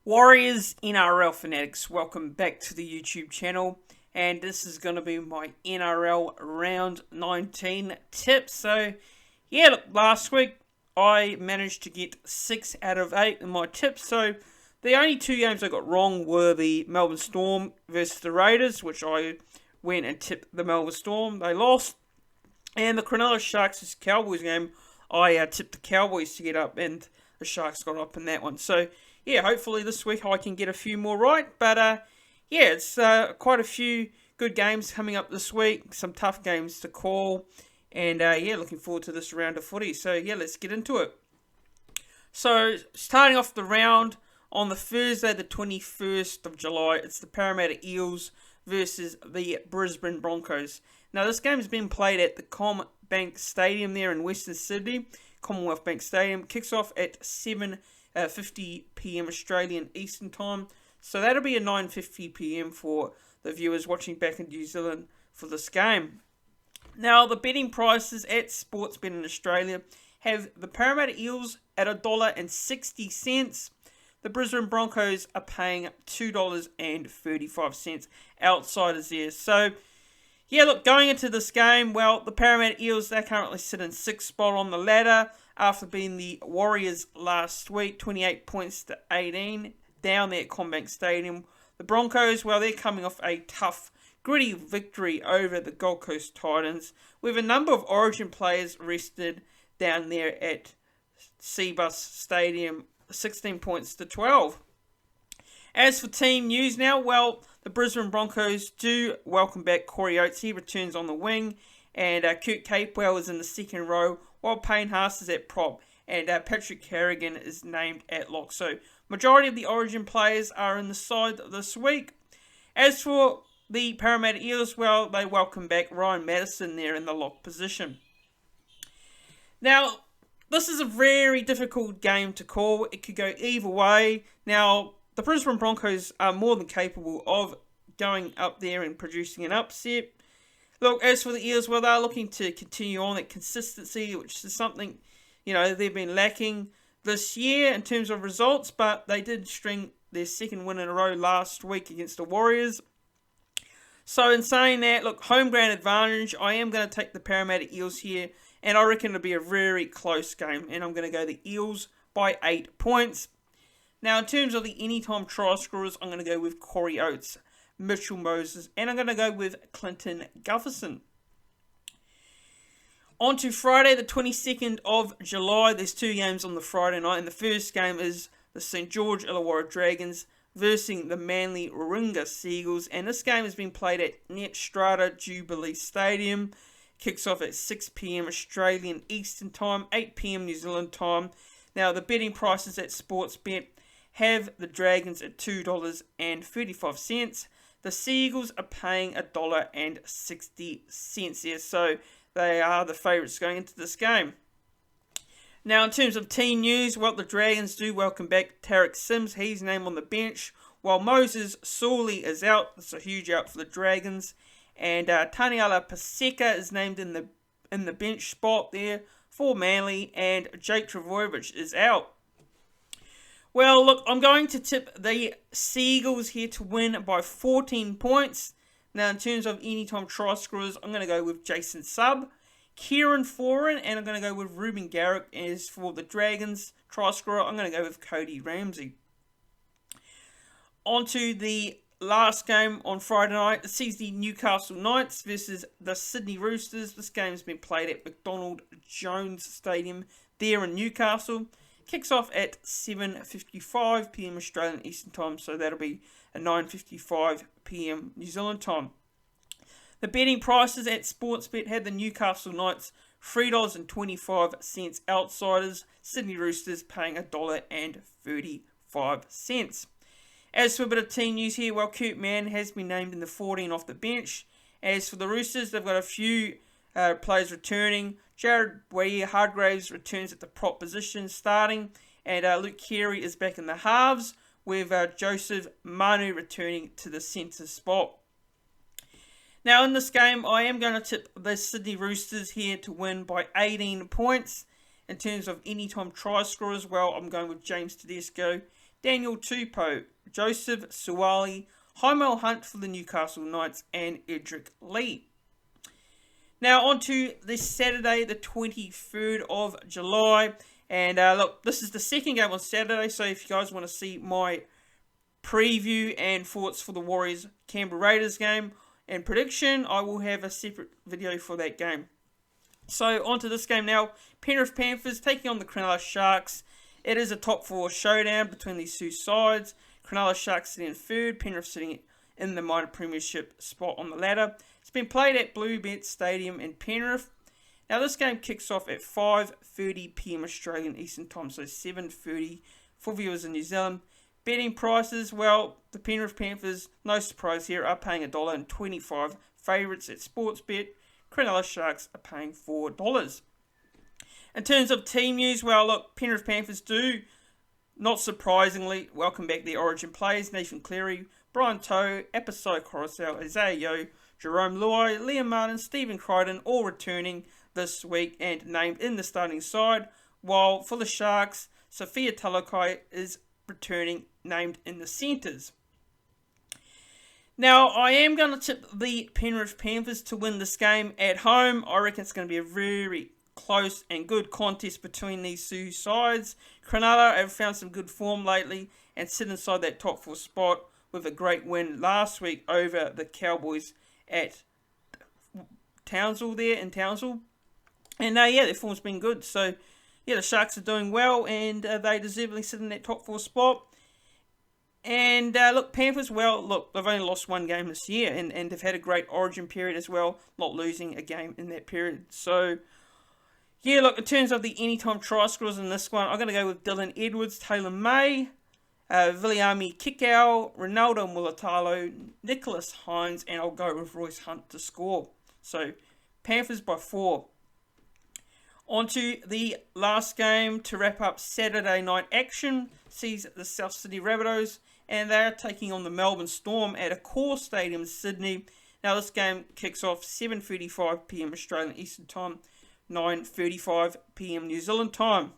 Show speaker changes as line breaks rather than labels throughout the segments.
Warriors NRL fanatics, welcome back to the YouTube channel, and this is going to be my NRL Round 19 tips. So, yeah, look, last week I managed to get 6 out of 8 in my tips, so the only 2 games I got wrong were the Melbourne Storm versus the Raiders, which I went and tipped the Melbourne Storm. They lost, and the Cronulla Sharks versus Cowboys game, I tipped the Cowboys to get up, and the Sharks got up in that one. So, yeah, hopefully this week I can get a few more right. But, yeah, it's quite a few good games coming up this week. Some tough games to call. And, yeah, looking forward to this round of footy. So, yeah, let's get into it. So, starting off the round on the Thursday, the 21st of July, it's the Parramatta Eels versus the Brisbane Broncos. Now, this game has been played at the CommBank Stadium there in Western Sydney. Commonwealth Bank Stadium. Kicks off at 7:50 p.m. Australian Eastern Time. So that'll be at 9:50 p.m. for the viewers watching back in New Zealand for this game. Now, the betting prices at Sportsbet in Australia have the Parramatta Eels at $1.60. The Brisbane Broncos are paying $2.35. Outsiders there. So, yeah, look, going into this game, well, the Parramatta Eels, they currently sit in 6th spot on the ladder after being the Warriors last week, 28 points to 18, down there at CommBank Stadium. The Broncos, well, they're coming off a tough, gritty victory over the Gold Coast Titans, with a number of Origin players rested down there at Cbus Stadium, 16 points to 12. As for team news now, well, the Brisbane Broncos do welcome back Corey Oates. He returns on the wing, and Kurt Capewell is in the second row, while Payne Haas is at prop, and Patrick Carrigan is named at lock. So, majority of the Origin players are in the side this week. As for the Parramatta Eels, well, they welcome back Ryan Madison there in the lock position. Now, this is a very difficult game to call. It could go either way. Now, the Brisbane Broncos are more than capable of going up there and producing an upset. Look, as for the Eels, well, they're looking to continue on that consistency, which is something, they've been lacking this year in terms of results, but they did string their second win in a row last week against the Warriors. So in saying that, look, home ground advantage, I am going to take the Parramatta Eels here, and I reckon it'll be a very close game, and I'm going to go the Eels by 8 points. Now, in terms of the anytime try scorers, I'm going to go with Corey Oates, Mitchell Moses, and I'm going to go with Clinton Gufferson. On to Friday, the 22nd of July. There's 2 games on the Friday night, and the first game is the St. George Illawarra Dragons versus the Manly Warringah Seagulls, and this game has been played at Netstrata Jubilee Stadium. Kicks off at 6 p.m. Australian Eastern Time, 8 p.m. New Zealand Time. Now, the betting prices at Sportsbet have the Dragons at $2.35. The Seagulls are paying $1.60 here, so they are the favourites going into this game. Now, in terms of team news, well, the Dragons do welcome back Tarek Sims. He's named on the bench, while Moses Sawley is out. That's a huge out for the Dragons. And Taniela Paseka is named in the bench spot there for Manly, and Jake Trbojevic is out. Well, look, I'm going to tip the Seagulls here to win by 14 points. Now, in terms of anytime try scorers, I'm going to go with Jason Subb, Kieran Foran, and I'm going to go with Ruben Garrick. As for the Dragons try scorer, I'm going to go with Cody Ramsey. On to the last game on Friday night. It sees the Newcastle Knights versus the Sydney Roosters. This game has been played at McDonald Jones Stadium there in Newcastle. Kicks off at 7:55 p.m. Australian Eastern Time, so that'll be at 9:55 p.m. New Zealand Time. The betting prices at Sportsbet had the Newcastle Knights $3.25 outsiders, Sydney Roosters paying $1.35. As for a bit of team news here, well, Kurt Mann has been named in the 14 off the bench. As for the Roosters, they've got a few players returning. Jared Hargraves returns at the prop position starting, and Luke Keary is back in the halves, with Joseph Manu returning to the centre spot. Now in this game, I am going to tip the Sydney Roosters here to win by 18 points. In terms of anytime try scorers, well, I'm going with James Tedesco, Daniel Tupou, Joseph Suwali, Jaime Hunt for the Newcastle Knights, and Edric Lee. Now on to this Saturday, the 23rd of July. And look, this is the second game on Saturday, so if you guys want to see my preview and thoughts for the Warriors Canberra Raiders game and prediction, I will have a separate video for that game. So on to this game now. Penrith Panthers taking on the Cronulla Sharks. It is a top 4 showdown between these two sides. Cronulla Sharks sitting in third, Penrith sitting in the minor premiership spot on the ladder. It's been played at Bluebet Stadium in Penrith. Now this game kicks off at 5:30 PM Australian Eastern Time, so 7:30 for viewers in New Zealand. Betting prices, well, the Penrith Panthers, no surprise here, are paying $1.25. Favourites at Sportsbet. Cronulla Sharks are paying $4. In terms of team news, well, look, Penrith Panthers do, not surprisingly, welcome back their origin players. Nathan Cleary, Brian To'o, Episai Coruscant, Isaiah Yeo, Jerome Luai, Liam Martin, Stephen Crichton, all returning this week and named in the starting side. While for the Sharks, Sophia Talakai is returning, named in the centres. Now, I am going to tip the Penrith Panthers to win this game at home. I reckon it's going to be a very close and good contest between these two sides. Cronulla have found some good form lately and sit inside that top 4 spot with a great win last week over the Cowboys at Townsville there in Townsville. And yeah, their form's been good. So yeah, the Sharks are doing well and they deservedly sit in that top 4 spot. And look, Panthers, well, look, they've only lost 1 game this year and they've had a great origin period as well, not losing a game in that period. So yeah, look, in terms of the anytime try scorers in this one, I'm going to go with Dylan Edwards, Taylor May, Viliami Kikau, Ronaldo Mulatalo, Nicholas Hines, and I'll go with Royce Hunt to score. So Panthers by 4. On to the last game to wrap up Saturday night action. Sees the South Sydney Rabbitohs, and they're taking on the Melbourne Storm at Accor Stadium in Sydney. Now this game kicks off 7:35 PM Australian Eastern Time, 9:35 PM New Zealand time.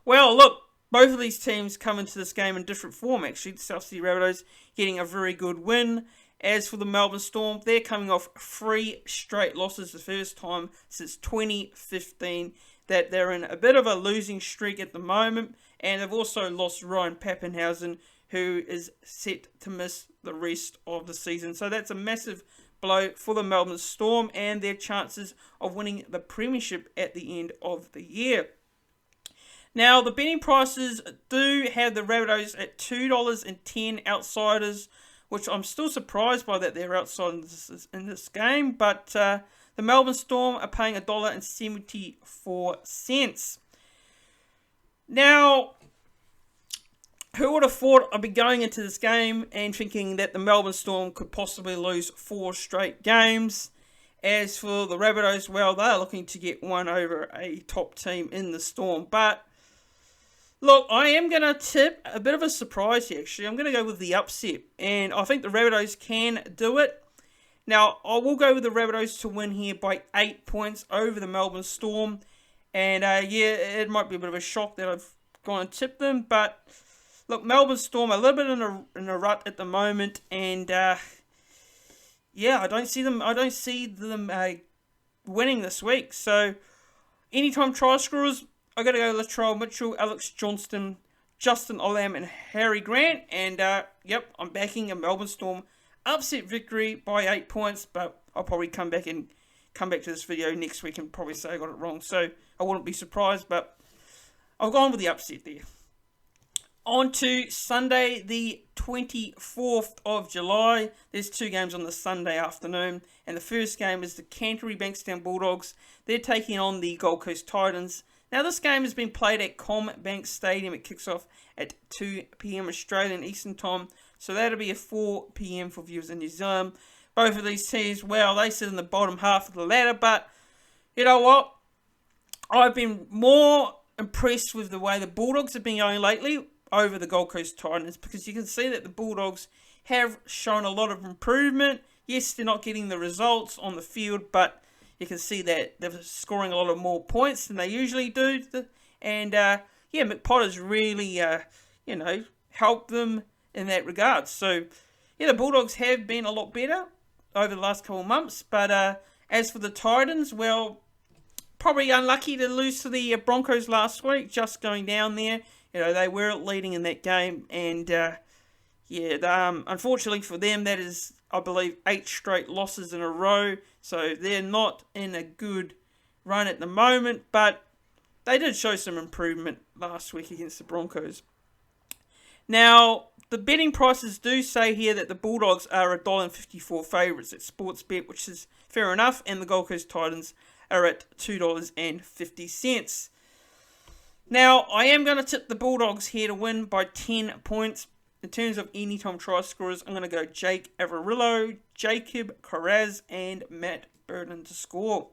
Well, look, both of these teams come into this game in different form actually. The South Sydney Rabbitohs getting a very good win. As for the Melbourne Storm, they're coming off 3 straight losses, the first time since 2015 that they're in a bit of a losing streak at the moment. And they've also lost Ryan Pappenhausen, who is set to miss the rest of the season. So that's a massive blow for the Melbourne Storm and their chances of winning the premiership at the end of the year. Now, the betting prices do have the Rabbitohs at $2.10 outsiders, which I'm still surprised by that they're outside in this game. But the Melbourne Storm are paying $1.74. Now, who would have thought I'd be going into this game and thinking that the Melbourne Storm could possibly lose 4 straight games? As for the Rabbitohs, well, they're looking to get one over a top team in the Storm. But look, I am going to tip a bit of a surprise here, actually. I'm going to go with the upset. And I think the Rabbitohs can do it. Now, I will go with the Rabbitohs to win here by 8 points over the Melbourne Storm. And yeah, it might be a bit of a shock that I've gone and tipped them. But look, Melbourne Storm a little bit in a rut at the moment. And yeah, I don't see them winning this week. So anytime try scorers, I got to go Latrell Mitchell, Alex Johnston, Justin Olam, and Harry Grant. And yep, I'm backing a Melbourne Storm upset victory by 8 points. But I'll probably come back to this video next week and probably say I got it wrong. So I wouldn't be surprised, but I've gone with the upset there. On to Sunday, the 24th of July. There's 2 games on the Sunday afternoon. And the first game is the Canterbury Bankstown Bulldogs. They're taking on the Gold Coast Titans. Now, this game has been played at CommBank Stadium. It kicks off at 2 PM Australian Eastern Time. So that'll be a 4 PM for viewers in New Zealand. Both of these teams, well, they sit in the bottom half of the ladder. But you know what? I've been more impressed with the way the Bulldogs have been going lately over the Gold Coast Titans, because you can see that the Bulldogs have shown a lot of improvement. Yes, they're not getting the results on the field, but you can see that they're scoring a lot of more points than they usually do. And yeah, McPotter's really help them in that regard. So, yeah, the Bulldogs have been a lot better over the last couple of months. But as for the Titans, well, probably unlucky to lose to the Broncos last week, just going down there. They were leading in that game. And, unfortunately for them, that is, I believe, 8 straight losses in a row. So they're not in a good run at the moment. But they did show some improvement last week against the Broncos. Now, the betting prices do say here that the Bulldogs are $1.54 favourites at Sportsbet, which is fair enough, and the Gold Coast Titans are at $2.50. Now, I am going to tip the Bulldogs here to win by 10 points. In terms of anytime try scorers, I'm going to go Jake Averillo, Jacob Carraz, and Matt Burton to score.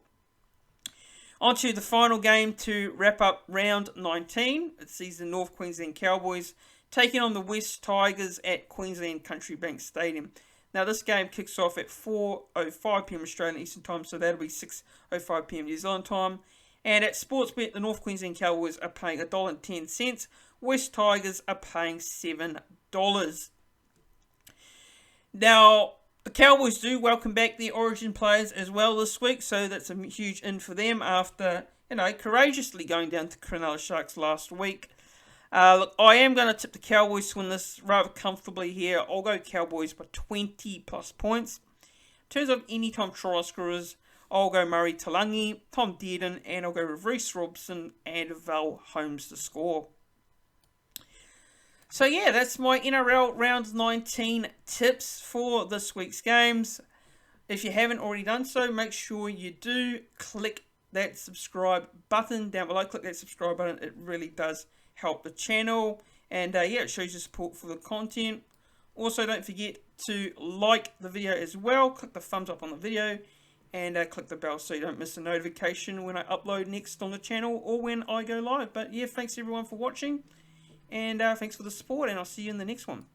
On to the final game to wrap up round 19. It sees the North Queensland Cowboys taking on the West Tigers at Queensland Country Bank Stadium. Now, this game kicks off at 4:05 p.m. Australian Eastern Time, so that'll be 6:05 p.m. New Zealand Time. And at Sportsbet, the North Queensland Cowboys are paying $1.10. West Tigers are paying $7. Now, the Cowboys do welcome back their Origin players as well this week, so that's a huge in for them after, courageously going down to Cronulla Sharks last week. Look, I am going to tip the Cowboys to win this rather comfortably here. I'll go Cowboys by 20 plus points. In terms of anytime try scorers, I'll go Murray Talangi, Tom Dearden, and I'll go with Reece Robson and Val Holmes to score. So yeah, that's my NRL Round 19 tips for this week's games. If you haven't already done so, make sure you do click that subscribe button down below. Click that subscribe button. It really does help the channel. And it shows your support for the content. Also, don't forget to like the video as well. Click the thumbs up on the video. And click the bell so you don't miss a notification when I upload next on the channel or when I go live. But yeah, thanks everyone for watching. And thanks for the support, and I'll see you in the next one.